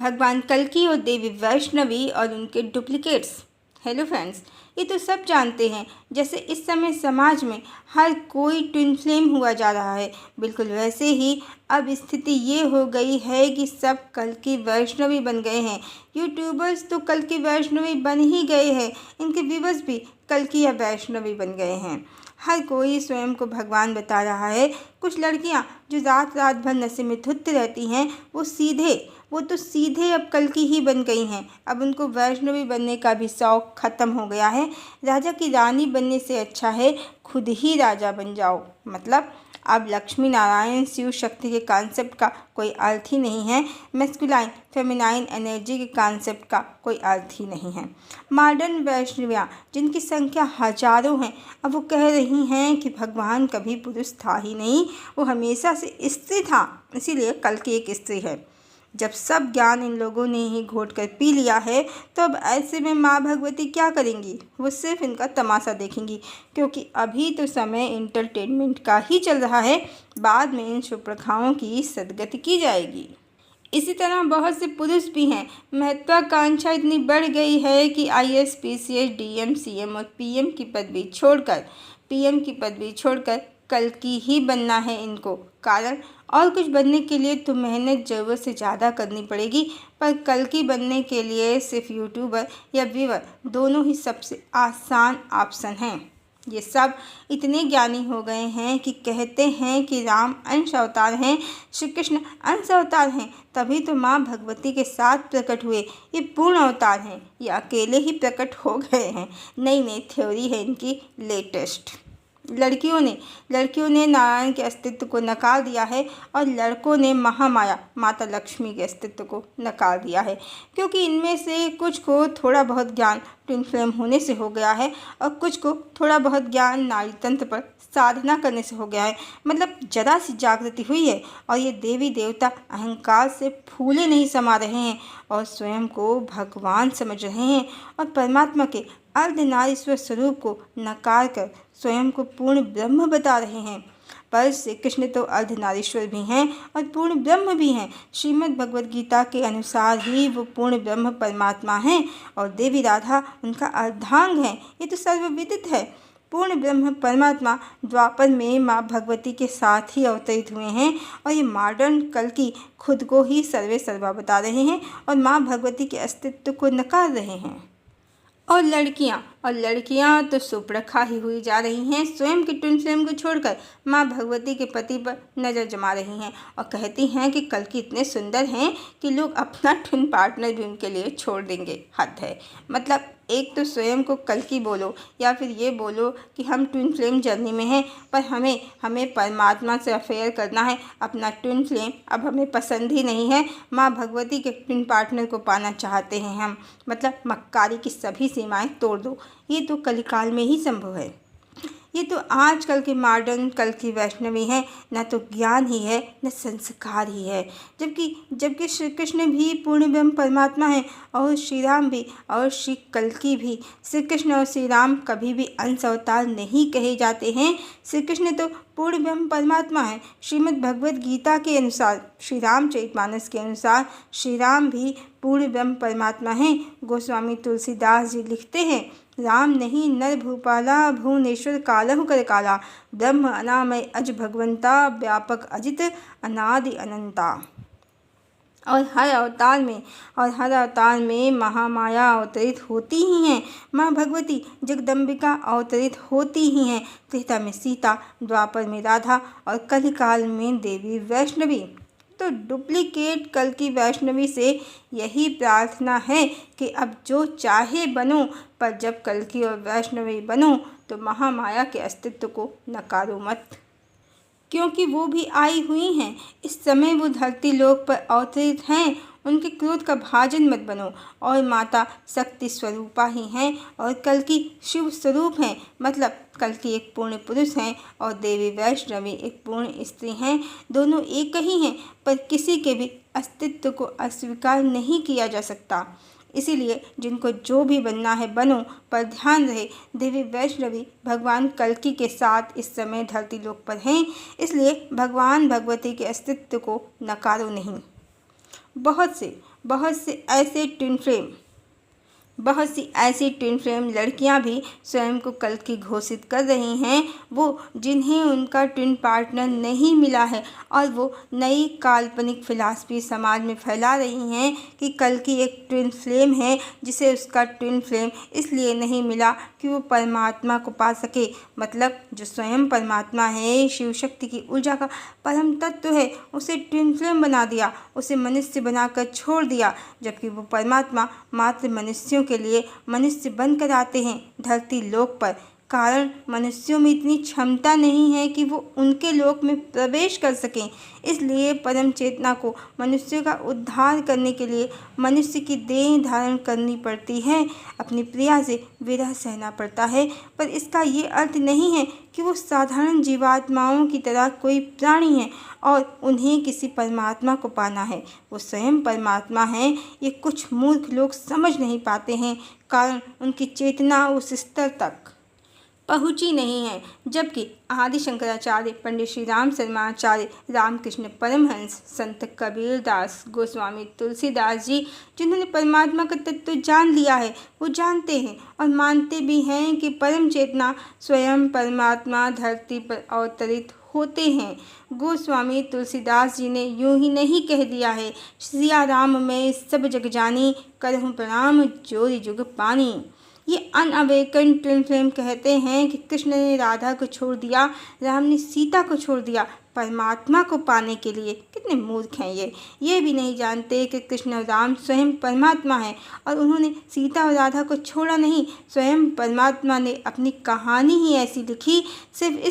भगवान कल्कि और देवी वैष्णवी और उनके डुप्लीकेट्स। हेलो फ्रेंड्स, ये तो सब जानते हैं जैसे इस समय समाज में हर कोई ट्विन फ्लेम हुआ जा रहा है, बिल्कुल वैसे ही अब स्थिति ये हो गई है कि सब कल्कि वैष्णवी बन गए हैं। यूट्यूबर्स तो कल्कि वैष्णवी बन ही गए हैं, इनके व्यूवर्स भी कल्कि या वैष्णवी बन गए हैं। हर कोई स्वयं को भगवान बता रहा है। कुछ लड़कियां जो रात रात भर नशे में धुत रहती हैं वो तो सीधे अब कल्कि ही बन गई हैं। अब उनको वैष्णवी बनने का भी शौक खत्म हो गया है। राजा की रानी बनने से अच्छा है खुद ही राजा बन जाओ। मतलब अब लक्ष्मी नारायण शिव शक्ति के कॉन्सेप्ट का कोई अर्थ ही नहीं है। मैस्कुलाइन फेमिनाइन एनर्जी के कॉन्सेप्ट का कोई अर्थ ही नहीं है। मॉडर्न वैष्णवियाँ जिनकी संख्या हजारों हैं, अब वो कह रही हैं कि भगवान कभी पुरुष था ही नहीं, वो हमेशा से स्त्री था, इसीलिए कल्कि एक स्त्री है। जब सब ज्ञान इन लोगों ने ही घोट कर पी लिया है तो अब ऐसे में माँ भगवती क्या करेंगी? वो सिर्फ इनका तमाशा देखेंगी, क्योंकि अभी तो समय इंटरटेनमेंट का ही चल रहा है। बाद में इन सुप्रथाओं की सदगति की जाएगी। इसी तरह बहुत से पुरुष भी हैं। महत्वाकांक्षा इतनी बढ़ गई है कि आईएएस, पीसीएस, डीएम, सीएम और पीएम की पदवी छोड़कर कल्कि ही बनना है इनको। कारण और कुछ बनने के लिए तो मेहनत ज़रूरत से ज़्यादा करनी पड़ेगी, पर कल्कि बनने के लिए सिर्फ यूट्यूबर या व्यूवर दोनों ही सबसे आसान ऑप्शन हैं। ये सब इतने ज्ञानी हो गए हैं कि कहते हैं कि राम अंश अवतार हैं, श्री कृष्ण अंश अवतार हैं, तभी तो माँ भगवती के साथ प्रकट हुए। ये पूर्ण अवतार हैं, ये अकेले ही प्रकट हो गए हैं। नई नई थ्योरी है इनकी लेटेस्ट। लड़कियों ने नारायण के अस्तित्व को नकार दिया है और लड़कों ने महामाया माता लक्ष्मी के अस्तित्व को नकार दिया है, क्योंकि इनमें से कुछ को थोड़ा बहुत ज्ञान ट्विन फ्लेम होने से हो गया है और कुछ को थोड़ा बहुत ज्ञान नाड़ी तंत्र पर साधना करने से हो गया है। मतलब जरा सी जागृति हुई है और ये देवी देवता अहंकार से फूले नहीं समा रहे हैं और स्वयं को भगवान समझ रहे हैं और परमात्मा के अर्धनारीश्वर स्वरूप को नकार कर स्वयं को पूर्ण ब्रह्म बता रहे हैं। पर श्री कृष्ण तो अर्धनारीश्वर भी हैं और पूर्ण ब्रह्म भी हैं। श्रीमद् भगवद गीता के अनुसार ही वो पूर्ण ब्रह्म परमात्मा हैं और देवी राधा उनका अर्धांग हैं। ये तो सर्वविदित है। पूर्ण ब्रह्म परमात्मा द्वापर में माँ भगवती के साथ ही अवतरित हुए हैं और ये मॉडर्न कल्कि खुद को ही सर्वे सर्वा बता रहे हैं और माँ भगवती के अस्तित्व को नकार रहे हैं। और लड़कियां तो सुपरखा ही हुई जा रही हैं। स्वयं के ट्विन फ्लेम को छोड़कर माँ भगवती के पति पर नज़र जमा रही हैं और कहती हैं कि कल्कि इतने सुंदर हैं कि लोग अपना ट्विन पार्टनर भी उनके लिए छोड़ देंगे। हद है। मतलब एक तो स्वयं को कल्कि बोलो या फिर ये बोलो कि हम ट्विन फ्लेम जर्नी में हैं, पर हमें परमात्मा से अफेयर करना है। अपना ट्विन फ्लेम अब हमें पसंद ही नहीं है। माँ भगवती के ट्विन पार्टनर को पाना चाहते हैं हम। मतलब मक्कारी की सभी सीमाएं तोड़ दो। ये तो कलिकाल में ही संभव है। ये तो आजकल के मॉडर्न कल्कि वैष्णवी हैं। न तो ज्ञान ही है न संस्कार ही है। जबकि श्री कृष्ण भी पूर्ण ब्रह्म परमात्मा हैं और श्री राम भी और श्री कल्कि भी। श्री कृष्ण और श्री राम कभी भी अंश अवतार नहीं कहे जाते हैं। श्री कृष्ण तो पूर्ण ब्रह्म परमात्मा है। श्रीमद् भगवद गीता के अनुसार, श्री रामचरितमानस के अनुसार श्री राम भी पूर्ण ब्रह्म परमात्मा हैं। गोस्वामी तुलसीदास जी लिखते हैं, राम नहीं नर भूपाला, भुवनेश्वर कालहु कर काला, ब्रह्म अनामय अज भगवंता, व्यापक अजित अनादि अनंता। और हर अवतार में महामाया अवतरित होती ही हैं। माँ भगवती जगदम्बिका अवतरित होती ही हैं। त्रेता में सीता, द्वापर में राधा और कलिकाल में देवी वैष्णवी। तो डुप्लीकेट कल्कि वैष्णवी से यही प्रार्थना है कि अब जो चाहे बनो, पर जब कल्कि और वैष्णवी बनो तो महामाया के अस्तित्व को नकारो मत, क्योंकि वो भी आई हुई हैं। इस समय वो धरती लोक पर अवतरित हैं। उनके क्रोध का भाजन मत बनो। और माता शक्ति स्वरूपा ही हैं और कल्कि शिव स्वरूप हैं। मतलब कल्कि एक पूर्ण पुरुष हैं और देवी वैष्णवी एक पूर्ण स्त्री हैं। दोनों एक ही हैं, पर किसी के भी अस्तित्व को अस्वीकार नहीं किया जा सकता। इसीलिए जिनको जो भी बनना है बनो, पर ध्यान रहे देवी वैष्णवी भगवान कल्कि के साथ इस समय धरती लोक पर हैं। इसलिए भगवान भगवती के अस्तित्व को नकारो नहीं। बहुत बहुत सी ऐसी ट्विन फ्लेम लड़कियां भी स्वयं को कल्कि घोषित कर रही हैं, वो जिन्हें उनका ट्विन पार्टनर नहीं मिला है, और वो नई काल्पनिक फिलॉसफी समाज में फैला रही हैं कि कल्कि एक ट्विन फ्लेम है जिसे उसका ट्विन फ्लेम इसलिए नहीं मिला कि वो परमात्मा को पा सके। मतलब जो स्वयं परमात्मा है, शिव शक्ति की ऊर्जा का परम तत्व है, उसे ट्विन फ्लेम बना दिया, उसे मनुष्य बनाकर छोड़ दिया, जबकि वो परमात्मा मात्र मनुष्यों के लिए मनुष्य बनकर आते हैं धरती लोक पर। कारण मनुष्यों में इतनी क्षमता नहीं है कि वो उनके लोक में प्रवेश कर सकें। इसलिए परम चेतना को मनुष्य का उद्धार करने के लिए मनुष्य की देह धारण करनी पड़ती है, अपनी प्रिया से विरह सहना पड़ता है। पर इसका ये अर्थ नहीं है कि वो साधारण जीवात्माओं की तरह कोई प्राणी है और उन्हें किसी परमात्मा को पाना है। वो स्वयं परमात्मा हैं। ये कुछ मूर्ख लोग समझ नहीं पाते हैं, कारण उनकी चेतना उस स्तर तक पहुँची नहीं है। जबकि आदि शंकराचार्य, पंडित श्री राम शर्माचार्य, रामकृष्ण परमहंस, संत कबीर दास, गोस्वामी तुलसीदास जी, जिन्होंने परमात्मा का तत्व जान लिया है, वो जानते हैं और मानते भी हैं कि परम चेतना स्वयं परमात्मा धरती पर अवतरित होते हैं। गोस्वामी तुलसीदास जी ने यूं ही नहीं कह दिया है, सिया राम में सब जग जानी, करहूँ प्रणाम जोरी जुग पानी। ये अनअवेकन ट्विन फ्लेम कहते हैं कि कृष्ण ने राधा को छोड़ दिया, राम ने सीता को छोड़ दिया परमात्मा को पाने के लिए। कितने मूर्ख हैं ये भी नहीं जानते कि कृष्ण और राम स्वयं परमात्मा हैं और उन्होंने सीता और राधा को छोड़ा नहीं। स्वयं परमात्मा ने अपनी कहानी ही ऐसी लिखी सिर्फ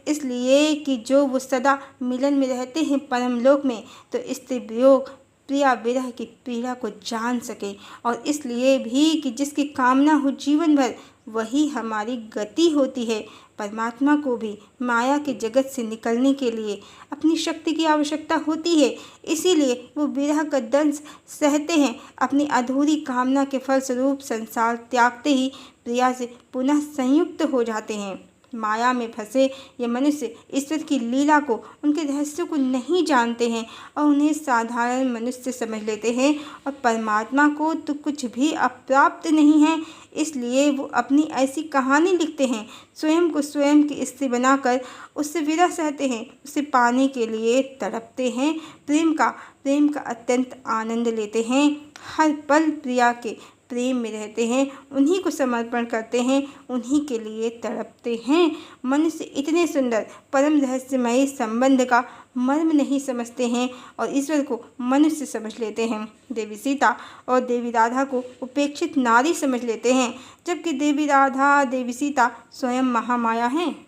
इसलिए कि जो वो सदा मिलन में रहते हैं परमलोक में, तो स्त्री वियोग प्रिया विरह की पीड़ा को जान सके, और इसलिए भी कि जिसकी कामना हो जीवन भर वही हमारी गति होती है। परमात्मा को भी माया के जगत से निकलने के लिए अपनी शक्ति की आवश्यकता होती है, इसीलिए वो विरह का दंश सहते हैं। अपनी अधूरी कामना के फलस्वरूप संसार त्यागते ही प्रिया से पुनः संयुक्त हो जाते हैं। माया में फंसे ये मनुष्य ईश्वर की लीला को, उनके रहस्यों को नहीं जानते हैं और उन्हें साधारण मनुष्य समझ लेते हैं, और परमात्मा को तो कुछ भी अप्राप्त नहीं है। इसलिए वो अपनी ऐसी कहानी लिखते हैं, स्वयं को स्वयं की स्त्री बनाकर उससे विरह सहते हैं, उसे पाने के लिए तड़पते हैं, प्रेम का अत्यंत आनंद लेते हैं, हर पल प्रिया के प्रेम में रहते हैं, उन्हीं को समर्पण करते हैं, उन्हीं के लिए तड़पते हैं। मनुष्य इतने सुंदर परम रहस्यमय संबंध का मर्म नहीं समझते हैं और ईश्वर को मनुष्य समझ लेते हैं। देवी सीता और देवी राधा को उपेक्षित नारी समझ लेते हैं, जबकि देवी राधा, देवी सीता स्वयं महामाया हैं,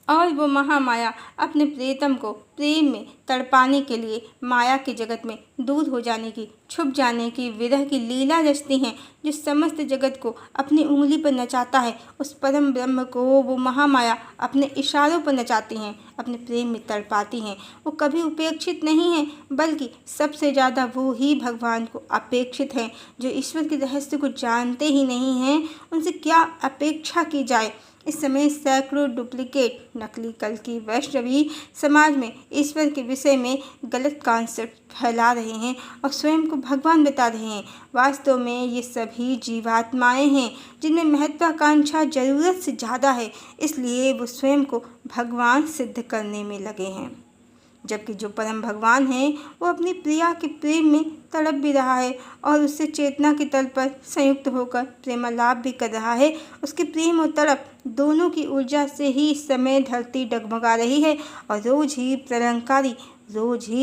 और वो महामाया अपने प्रियतम को प्रेम में तड़पाने के लिए माया के जगत में दूर हो जाने की, छुप जाने की विरह की लीला रचती हैं। जो समस्त जगत को अपनी उंगली पर नचाता है, उस परम ब्रह्म को वो महामाया अपने इशारों पर नचाती हैं, अपने प्रेम में तड़पाती हैं। वो कभी उपेक्षित नहीं हैं, बल्कि सबसे ज़्यादा वो ही भगवान को अपेक्षित हैं। जो ईश्वर के रहस्य को जानते ही नहीं हैं, उनसे क्या अपेक्षा की जाए। इस समय सैकड़ों डुप्लीकेट नकली कल्कि वैष्णवी समाज में ईश्वर के विषय में गलत कॉन्सेप्ट फैला रहे हैं और स्वयं को भगवान बता रहे हैं। वास्तव में ये सभी जीवात्माएं हैं जिनमें महत्वाकांक्षा ज़रूरत से ज़्यादा है, इसलिए वो स्वयं को भगवान सिद्ध करने में लगे हैं। जबकि जो परम भगवान है वो अपनी प्रिया के प्रेम में तड़प भी रहा है और उससे चेतना के तल पर संयुक्त होकर प्रेमालाप भी कर रहा है। उसके प्रेम और तड़प दोनों की ऊर्जा से ही इस समय धरती डगमगा रही है और रोज ही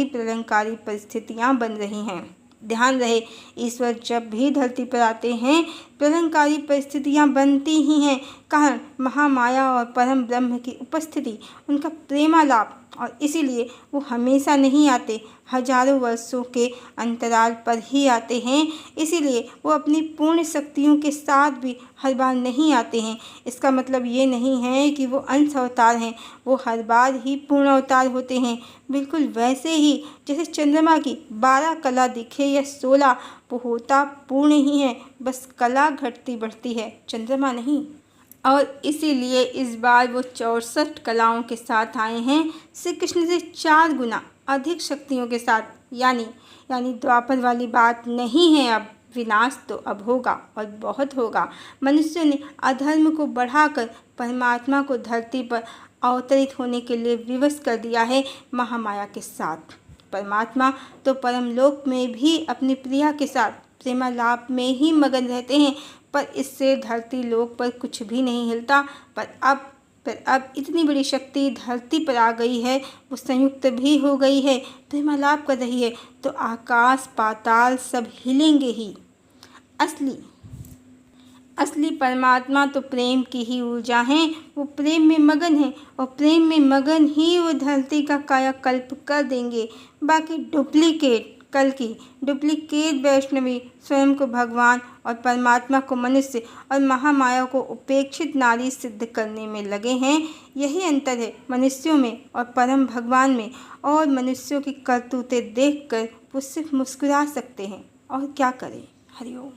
प्रलंकारी परिस्थितियाँ बन रही हैं। ध्यान रहे, ईश्वर जब भी धरती पर आते हैं प्रलंकारी परिस्थितियाँ बनती ही हैं। कारण महामाया और परम ब्रह्म की उपस्थिति, उनका प्रेमालाप, और इसीलिए वो हमेशा नहीं आते, हजारों वर्षों के अंतराल पर ही आते हैं। इसीलिए वो अपनी पूर्ण शक्तियों के साथ भी हर बार नहीं आते हैं। इसका मतलब ये नहीं है कि वो अंश अवतार हैं, वो हर बार ही पूर्ण अवतार होते हैं। बिल्कुल वैसे ही जैसे चंद्रमा की 12 कला दिखे या 16, वो होता पूर्ण ही है, बस कला घटती बढ़ती है, चंद्रमा नहीं। और इसीलिए इस बार वो 64 कलाओं के साथ आए हैं, श्री कृष्ण से 4 गुना अधिक शक्तियों के साथ, यानी यानी द्वापर वाली बात नहीं है अब। विनाश तो अब होगा और बहुत होगा। मनुष्य ने अधर्म को बढ़ाकर परमात्मा को धरती पर अवतरित होने के लिए विवश कर दिया है महामाया के साथ। परमात्मा तो परमलोक में भी अपनी प्रिया के साथ प्रेमालाप में ही मगन रहते हैं, पर इससे धरती लोक पर कुछ भी नहीं हिलता। पर अब इतनी बड़ी शक्ति धरती पर आ गई है, वो संयुक्त भी हो गई है, प्रेमालाप कर रही है, तो आकाश पाताल सब हिलेंगे ही। असली परमात्मा तो प्रेम की ही ऊर्जा है, वो प्रेम में मगन है और प्रेम में मगन ही वो धरती का कायाकल्प कर देंगे। बाकी डुप्लीकेट वैष्णवी स्वयं को भगवान और परमात्मा को मनुष्य और महामाया को उपेक्षित नारी सिद्ध करने में लगे हैं। यही अंतर है मनुष्यों में और परम भगवान में। और मनुष्यों की करतूतें देखकर वो सिर्फ मुस्कुरा सकते हैं और क्या करें। हरिओम।